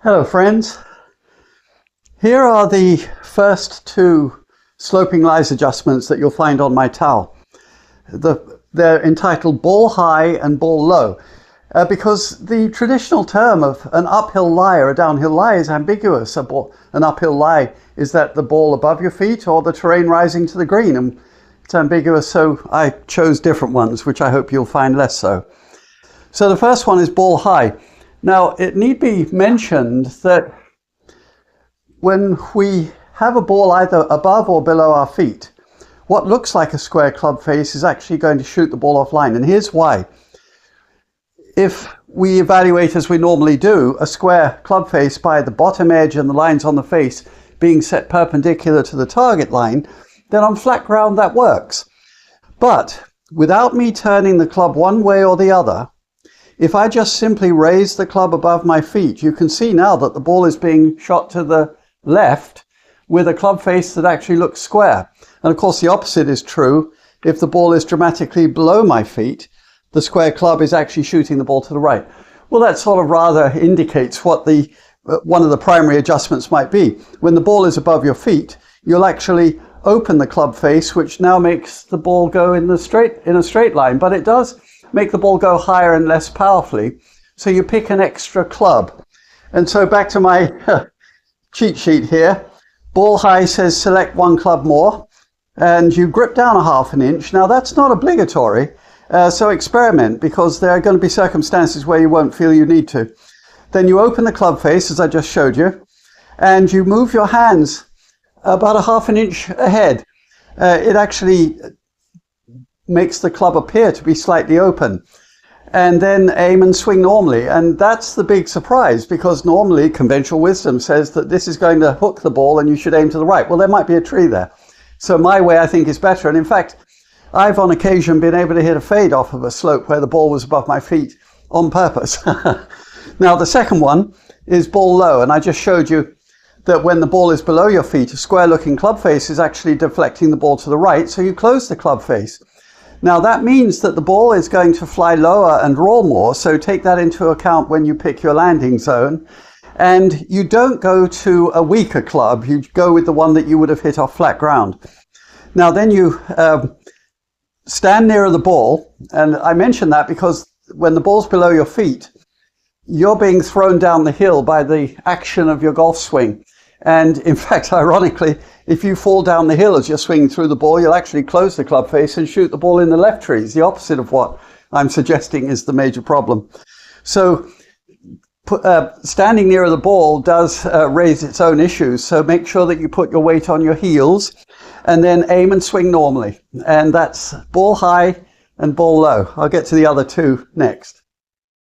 Hello friends, here are the first two sloping lies adjustments that you'll find on my towel. They're entitled ball high and ball low because the traditional term of an uphill lie or a downhill lie is ambiguous. An uphill lie is that the ball above your feet or the terrain rising to the green, and it's ambiguous, so I chose different ones which I hope you'll find less so. So the first one is ball high. Now, it need be mentioned that when we have a ball either above or below our feet, what looks like a square club face is actually going to shoot the ball offline. And here's why. If we evaluate, as we normally do, a square club face by the bottom edge and the lines on the face being set perpendicular to the target line, then on flat ground that works. But without me turning the club one way or the other, if I just simply raise the club above my feet, you can see now that the ball is being shot to the left with a club face that actually looks square. And of course the opposite is true. If the ball is dramatically below my feet, the square club is actually shooting the ball to the right. Well, that sort of rather indicates what one of the primary adjustments might be. When the ball is above your feet, you'll actually open the club face, which now makes the ball go in a straight line, but it does make the ball go higher and less powerfully. So you pick an extra club. And so back to my cheat sheet here. Ball high says select one club more, and you grip down a ½ inch. Now that's not obligatory, so experiment, because there are going to be circumstances where you won't feel you need to. Then you open the club face, as I just showed you, and you move your hands about a ½ inch ahead. It actually makes the club appear to be slightly open, and then aim and swing normally. And that's the big surprise, because normally conventional wisdom says that this is going to hook the ball and you should aim to the right. Well, there might be a tree there, so my way I think is better. And in fact, I've on occasion been able to hit a fade off of a slope where the ball was above my feet on purpose. Now the second one is ball low, and I just showed you that when the ball is below your feet, a square looking club face is actually deflecting the ball to the right, so you close the club face. Now that means that the ball is going to fly lower and roll more, so take that into account when you pick your landing zone. And you don't go to a weaker club, you go with the one that you would have hit off flat ground. Now then you stand nearer the ball, and I mention that because when the ball's below your feet, you're being thrown down the hill by the action of your golf swing. And in fact, ironically, if you fall down the hill as you're swinging through the ball, you'll actually close the club face and shoot the ball in the left trees, the opposite of what I'm suggesting is the major problem. So standing nearer the ball does raise its own issues, so make sure that you put your weight on your heels and then aim and swing normally. And that's ball high and ball low. I'll get to the other two next.